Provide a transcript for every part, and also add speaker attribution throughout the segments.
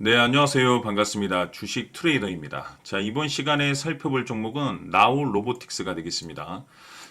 Speaker 1: 네, 안녕하세요. 반갑습니다. 주식 트레이더입니다. 자, 이번 시간에 살펴볼 종목은 나우 로보틱스가 되겠습니다.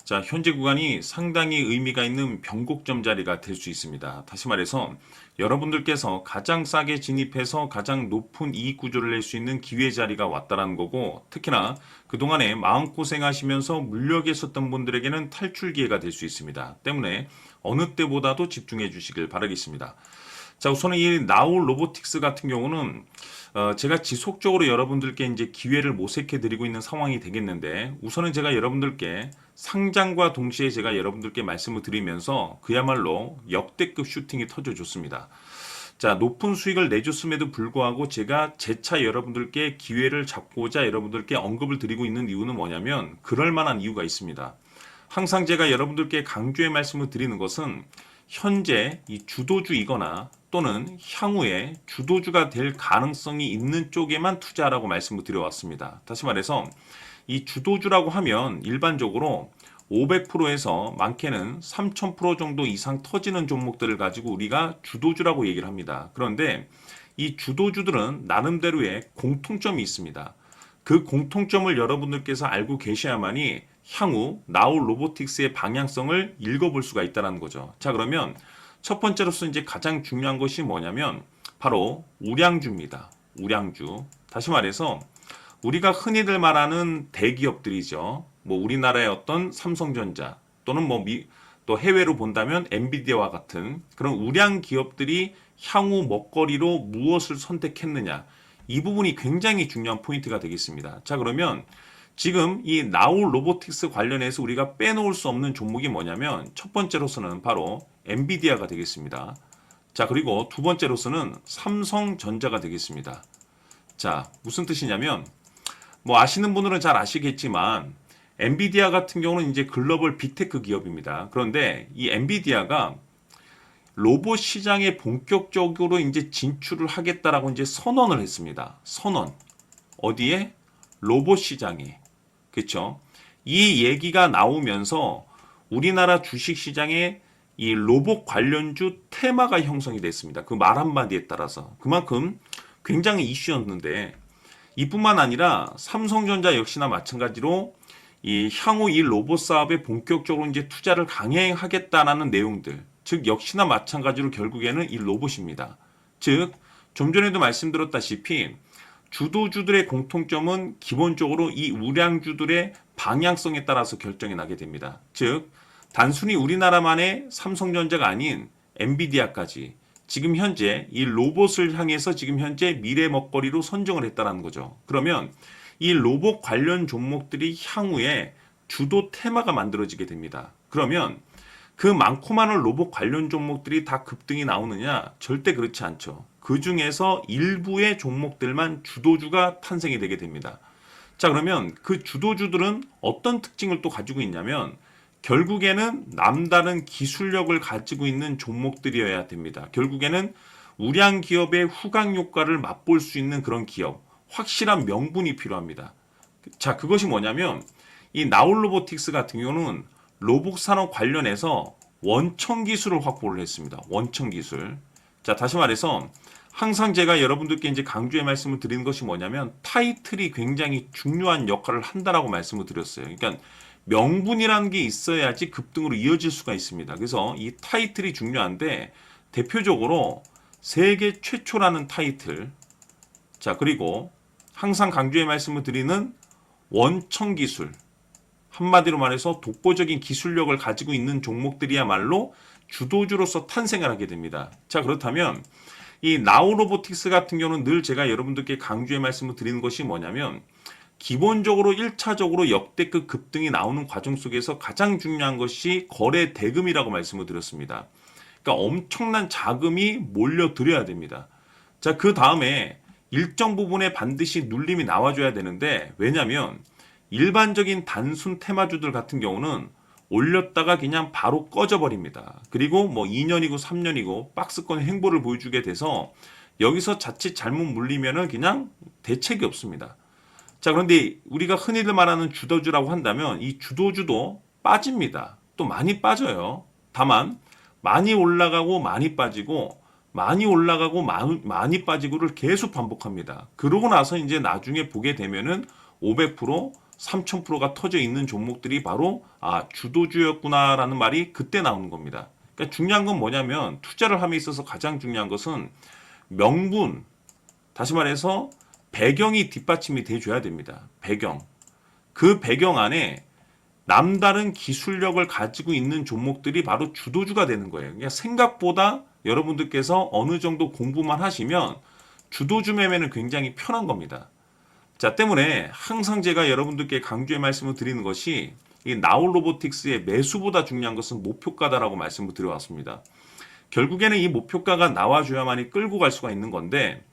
Speaker 1: 자, 현재 구간이 상당히 의미가 있는 변곡점 자리가 될 수 있습니다. 다시 말해서 여러분들께서 가장 싸게 진입해서 가장 높은 이익 구조를 낼 수 있는 기회 자리가 왔다라는 거고, 특히나 그동안에 마음고생하시면서 물려계셨던 분들에게는 탈출 기회가 될 수 있습니다. 때문에 어느 때보다도 집중해 주시길 바라겠습니다. 자, 우선은 이 나우 로보틱스 같은 경우는 제가 지속적으로 여러분들께 이제 기회를 모색해 드리고 있는 상황이 되겠는데, 우선은 제가 여러분들께 상장과 동시에 제가 여러분들께 말씀을 드리면서 그야말로 역대급 슈팅이 터져줬습니다. 자, 높은 수익을 내줬음에도 불구하고 제가 재차 여러분들께 기회를 잡고자 여러분들께 언급을 드리고 있는 이유는 뭐냐면, 그럴 만한 이유가 있습니다. 항상 제가 여러분들께 강조의 말씀을 드리는 것은 현재 이 주도주이거나 또는 향후에 주도주가 될 가능성이 있는 쪽에만 투자하라고 말씀을 드려왔습니다. 다시 말해서 이 주도주라고 하면 일반적으로 500%에서 많게는 3000% 정도 이상 터지는 종목들을 가지고 우리가 주도주라고 얘기를 합니다. 그런데 이 주도주들은 나름대로의 공통점이 있습니다. 그 공통점을 여러분들께서 알고 계셔야만이 향후 나우 로보틱스의 방향성을 읽어볼 수가 있다는 거죠. 자, 그러면 첫 번째로서 이제 가장 중요한 것이 뭐냐면 바로 우량주입니다. 우량주. 다시 말해서 우리가 흔히들 말하는 대기업들이죠. 뭐 우리나라의 어떤 삼성전자 또는 또 해외로 본다면 엔비디아와 같은 그런 우량 기업들이 향후 먹거리로 무엇을 선택했느냐. 이 부분이 굉장히 중요한 포인트가 되겠습니다. 자, 그러면 지금 이 나우 로보틱스 관련해서 우리가 빼놓을 수 없는 종목이 뭐냐면 첫 번째로서는 바로 엔비디아가 되겠습니다. 자, 그리고 두 번째로서는 삼성전자가 되겠습니다. 자, 무슨 뜻이냐면 뭐 아시는 분들은 잘 아시겠지만 엔비디아 같은 경우는 이제 글로벌 빅테크 기업입니다. 그런데 이 엔비디아가 로봇 시장에 본격적으로 이제 진출을 하겠다라고 이제 선언을 했습니다. 선언. 어디에? 로봇 시장에. 그렇죠? 이 얘기가 나오면서 우리나라 주식 시장에 이 로봇 관련주 테마가 형성이 됐습니다. 그 말 한마디에 따라서. 그만큼 굉장히 이슈였는데 이뿐만 아니라 삼성전자 역시나 마찬가지로 이 향후 이 로봇 사업에 본격적으로 이제 투자를 강행하겠다라는 내용들. 즉 역시나 마찬가지로 결국에는 이 로봇입니다. 즉 좀 전에도 말씀드렸다시피 주도주들의 공통점은 기본적으로 이 우량주들의 방향성에 따라서 결정이 나게 됩니다. 즉 단순히 우리나라만의 삼성전자가 아닌 엔비디아까지 지금 현재 이 로봇을 향해서 지금 현재 미래 먹거리로 선정을 했다는 거죠. 그러면 이 로봇 관련 종목들이 향후에 주도 테마가 만들어지게 됩니다. 그러면 그 많고 많은 로봇 관련 종목들이 다 급등이 나오느냐? 절대 그렇지 않죠. 그 중에서 일부의 종목들만 주도주가 탄생이 되게 됩니다. 자, 그러면 그 주도주들은 어떤 특징을 또 가지고 있냐면 결국에는 남다른 기술력을 가지고 있는 종목들이어야 됩니다. 결국에는 우량 기업의 후광 효과를 맛볼 수 있는 그런 기업, 확실한 명분이 필요합니다. 자, 그것이 뭐냐면 이 나홀로보틱스 같은 경우는 로봇 산업 관련해서 원천 기술을 확보를 했습니다. 원천 기술. 자, 다시 말해서 항상 제가 여러분들께 이제 강조의 말씀을 드리는 것이 뭐냐면 타이틀이 굉장히 중요한 역할을 한다라고 말씀을 드렸어요. 그러니까 명분이라는 게 있어야지 급등으로 이어질 수가 있습니다. 그래서 이 타이틀이 중요한데 대표적으로 세계 최초라는 타이틀. 자, 그리고 항상 강조의 말씀을 드리는 원천 기술. 한마디로 말해서 독보적인 기술력을 가지고 있는 종목들이야말로 주도주로서 탄생을 하게 됩니다. 자, 그렇다면 이 나우로보틱스 같은 경우는 늘 제가 여러분들께 강조의 말씀을 드리는 것이 뭐냐면 기본적으로 1차적으로 역대급 급등이 나오는 과정 속에서 가장 중요한 것이 거래 대금이라고 말씀을 드렸습니다. 그러니까 엄청난 자금이 몰려들어야 됩니다. 자, 그 다음에 일정 부분에 반드시 눌림이 나와줘야 되는데 왜냐하면 일반적인 단순 테마주들 같은 경우는 올렸다가 그냥 바로 꺼져버립니다. 그리고 뭐 2년이고 3년이고 박스권 행보를 보여주게 돼서 여기서 자칫 잘못 물리면은 그냥 대책이 없습니다. 자, 그런데 우리가 흔히들 말하는 주도주라고 한다면 이 주도주도 빠집니다. 또 많이 빠져요. 다만 많이 올라가고 많이 빠지고 많이 올라가고 많이 빠지고를 계속 반복합니다. 그러고 나서 이제 나중에 보게 되면은 500%, 3000%가 터져 있는 종목들이 바로 주도주였구나라는 말이 그때 나오는 겁니다. 그러니까 중요한 건 뭐냐면 투자를 함에 있어서 가장 중요한 것은 명분, 다시 말해서 배경이 뒷받침이 돼줘야 됩니다. 배경. 그 배경 안에 남다른 기술력을 가지고 있는 종목들이 바로 주도주가 되는 거예요. 그러니까 생각보다 여러분들께서 어느 정도 공부만 하시면 주도주 매매는 굉장히 편한 겁니다. 자, 때문에 항상 제가 여러분들께 강조의 말씀을 드리는 것이 이 나우 로보틱스의 매수보다 중요한 것은 목표가다라고 말씀을 드려왔습니다. 결국에는 이 목표가가 나와줘야만이 끌고 갈 수가 있는 건데,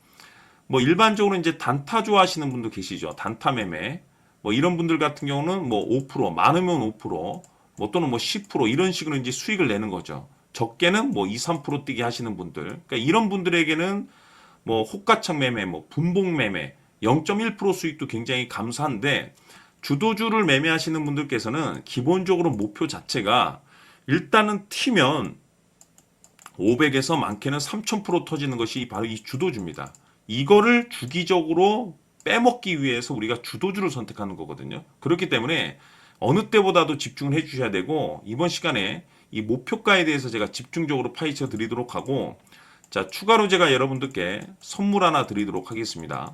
Speaker 1: 뭐 일반적으로 이제 단타 좋아하시는 분도 계시죠. 단타 매매. 뭐 이런 분들 같은 경우는 뭐 5%, 많으면 5%, 뭐 또는 뭐 10% 이런 식으로 이제 수익을 내는 거죠. 적게는 뭐 2, 3% 뛰게 하시는 분들. 그러니까 이런 분들에게는 뭐 호가창 매매, 뭐 분봉 매매, 0.1% 수익도 굉장히 감사한데, 주도주를 매매하시는 분들께서는 기본적으로 목표 자체가 일단은 튀면 500에서 많게는 3000% 터지는 것이 바로 이 주도주입니다. 이거를 주기적으로 빼먹기 위해서 우리가 주도주를 선택하는 거거든요. 그렇기 때문에 어느 때보다도 집중을 해 주셔야 되고, 이번 시간에 이 목표가에 대해서 제가 집중적으로 파헤쳐 드리도록 하고, 자, 추가로 제가 여러분들께 선물 하나 드리도록 하겠습니다.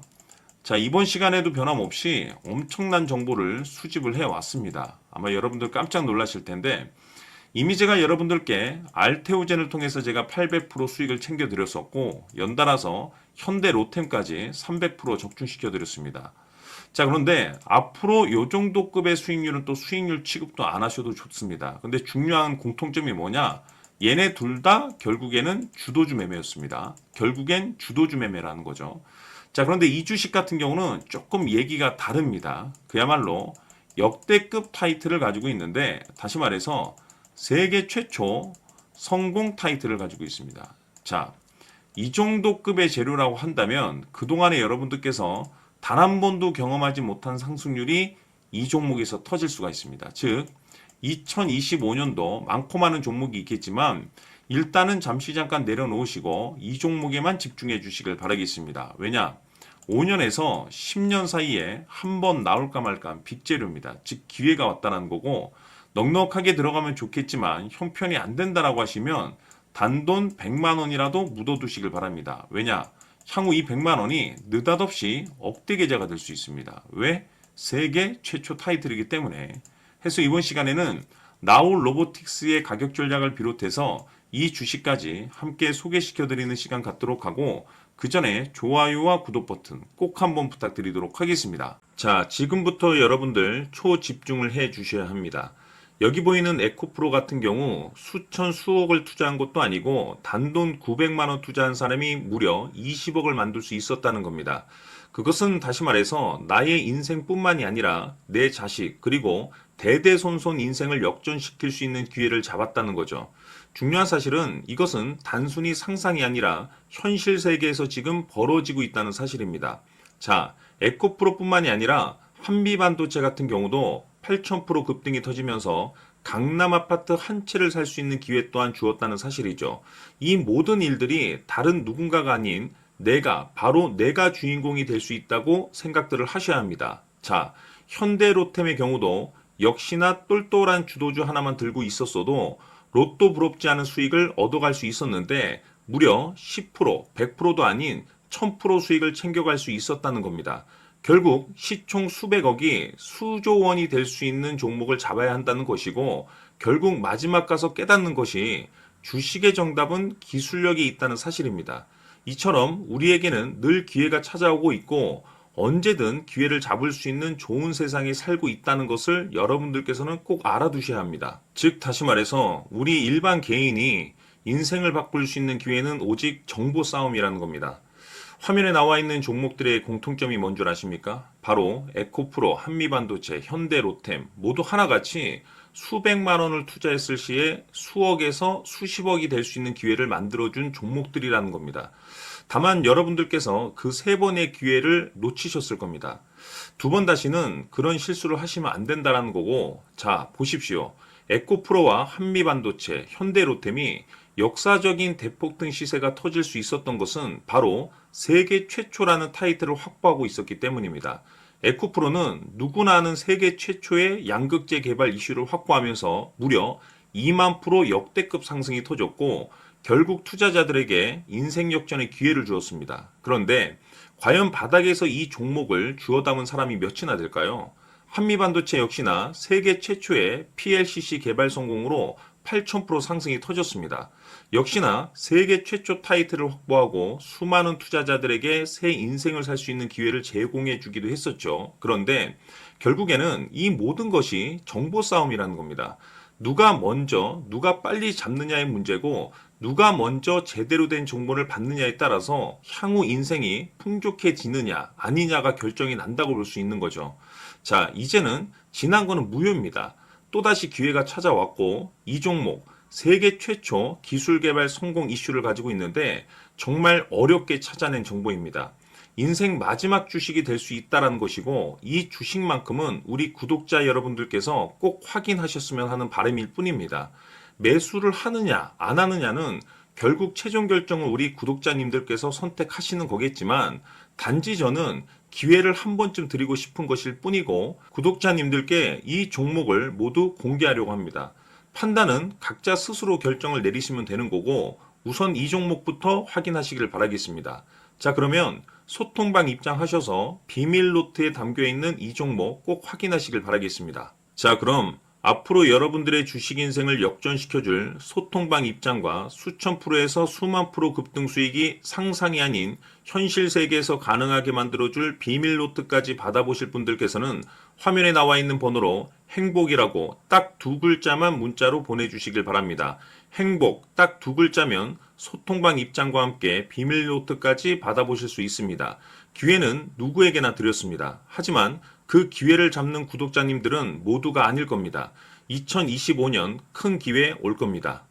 Speaker 1: 자, 이번 시간에도 변함없이 엄청난 정보를 수집을 해 왔습니다. 아마 여러분들 깜짝 놀라실 텐데, 이미 제가 여러분들께 알테오젠을 통해서 제가 800% 수익을 챙겨 드렸었고, 연달아서 현대 로템까지 300% 적중시켜 드렸습니다. 자, 그런데 앞으로 이 정도 급의 수익률은 또 수익률 취급도 안 하셔도 좋습니다. 근데 중요한 공통점이 뭐냐? 얘네 둘 다 결국에는 주도주 매매였습니다. 결국엔 주도주 매매라는 거죠. 자, 그런데 이 주식 같은 경우는 조금 얘기가 다릅니다. 그야말로 역대급 타이틀을 가지고 있는데, 다시 말해서 세계 최초 성공 타이틀을 가지고 있습니다. 자, 이 정도 급의 재료라고 한다면 그동안에 여러분들께서 단 한 번도 경험하지 못한 상승률이 이 종목에서 터질 수가 있습니다. 즉 2025년도 많고 많은 종목이 있겠지만 일단은 잠시 잠깐 내려놓으시고 이 종목에만 집중해 주시길 바라겠습니다. 왜냐? 5년에서 10년 사이에 한 번 나올까 말까 빅재료입니다. 즉 기회가 왔다는 거고, 넉넉하게 들어가면 좋겠지만 형편이 안 된다라고 하시면 단돈 100만 원이라도 묻어두시길 바랍니다. 왜냐? 향후 이 100만 원이 느닷없이 억대 계좌가 될 수 있습니다. 왜? 세계 최초 타이틀이기 때문에. 해서 이번 시간에는 나우 로보틱스의 가격 전략을 비롯해서 이 주식까지 함께 소개시켜드리는 시간 갖도록 하고, 그 전에 좋아요와 구독 버튼 꼭 한번 부탁드리도록 하겠습니다. 자, 지금부터 여러분들 초집중을 해 주셔야 합니다. 여기 보이는 에코프로 같은 경우 수천 수억을 투자한 것도 아니고 단돈 900만 원 투자한 사람이 무려 20억을 만들 수 있었다는 겁니다. 그것은 다시 말해서 나의 인생뿐만이 아니라 내 자식 그리고 대대손손 인생을 역전시킬 수 있는 기회를 잡았다는 거죠. 중요한 사실은 이것은 단순히 상상이 아니라 현실 세계에서 지금 벌어지고 있다는 사실입니다. 자, 에코프로뿐만이 아니라 한미반도체 같은 경우도 8000% 급등이 터지면서 강남 아파트 한 채를 살 수 있는 기회 또한 주었다는 사실이죠. 이 모든 일들이 다른 누군가가 아닌 바로 내가 주인공이 될 수 있다고 생각들을 하셔야 합니다. 자, 현대로템의 경우도 역시나 똘똘한 주도주 하나만 들고 있었어도 로또 부럽지 않은 수익을 얻어갈 수 있었는데 무려 10%, 100%도 아닌 1000% 수익을 챙겨갈 수 있었다는 겁니다. 결국 시총 수백억이 수조 원이 될 수 있는 종목을 잡아야 한다는 것이고, 결국 마지막 가서 깨닫는 것이 주식의 정답은 기술력이 있다는 사실입니다. 이처럼 우리에게는 늘 기회가 찾아오고 있고 언제든 기회를 잡을 수 있는 좋은 세상에 살고 있다는 것을 여러분들께서는 꼭 알아두셔야 합니다. 즉 다시 말해서 우리 일반 개인이 인생을 바꿀 수 있는 기회는 오직 정보 싸움이라는 겁니다. 화면에 나와 있는 종목들의 공통점이 뭔 줄 아십니까? 바로 에코프로, 한미반도체, 현대로템 모두 하나같이 수백만 원을 투자했을 시에 수억에서 수십억이 될 수 있는 기회를 만들어준 종목들이라는 겁니다. 다만 여러분들께서 그 세 번의 기회를 놓치셨을 겁니다. 두 번 다시는 그런 실수를 하시면 안 된다는 거고, 자 보십시오. 에코프로와 한미반도체, 현대로템이 역사적인 대폭등 시세가 터질 수 있었던 것은 바로 세계 최초라는 타이틀을 확보하고 있었기 때문입니다. 에코프로는 누구나 아는 세계 최초의 양극재 개발 이슈를 확보하면서 무려 2만 프로 역대급 상승이 터졌고 결국 투자자들에게 인생 역전의 기회를 주었습니다. 그런데 과연 바닥에서 이 종목을 주워 담은 사람이 몇이나 될까요? 한미반도체 역시나 세계 최초의 PLCC 개발 성공으로 8,000% 상승이 터졌습니다. 역시나 세계 최초 타이틀을 확보하고 수많은 투자자들에게 새 인생을 살 수 있는 기회를 제공해 주기도 했었죠. 그런데 결국에는 이 모든 것이 정보 싸움이라는 겁니다. 누가 먼저, 누가 빨리 잡느냐의 문제고, 누가 먼저 제대로 된 정보를 받느냐에 따라서 향후 인생이 풍족해지느냐, 아니냐가 결정이 난다고 볼 수 있는 거죠. 자, 이제는 지난 거는 무효입니다. 또다시 기회가 찾아왔고, 이 종목, 세계 최초 기술 개발 성공 이슈를 가지고 있는데, 정말 어렵게 찾아낸 정보입니다. 인생 마지막 주식이 될 수 있다는 것이고, 이 주식만큼은 우리 구독자 여러분들께서 꼭 확인하셨으면 하는 바람일 뿐입니다. 매수를 하느냐 안 하느냐는 결국 최종 결정을 우리 구독자님들께서 선택하시는 거겠지만, 단지 저는 기회를 한 번쯤 드리고 싶은 것일 뿐이고, 구독자님들께 이 종목을 모두 공개하려고 합니다. 판단은 각자 스스로 결정을 내리시면 되는 거고, 우선 이 종목부터 확인하시길 바라겠습니다. 자, 그러면 소통방 입장하셔서 비밀 노트에 담겨 있는 이 종목 꼭 확인하시길 바라겠습니다. 자, 그럼 앞으로 여러분들의 주식 인생을 역전시켜줄 소통방 입장과 수천 프로에서 수만 프로 급등 수익이 상상이 아닌 현실 세계에서 가능하게 만들어줄 비밀 노트까지 받아보실 분들께서는 화면에 나와 있는 번호로 행복이라고 딱 두 글자만 문자로 보내주시길 바랍니다. 행복 딱 두 글자면 소통방 입장과 함께 비밀 노트까지 받아보실 수 있습니다. 기회는 누구에게나 드렸습니다. 하지만 그 기회를 잡는 구독자님들은 모두가 아닐 겁니다. 2025년 큰 기회 올 겁니다.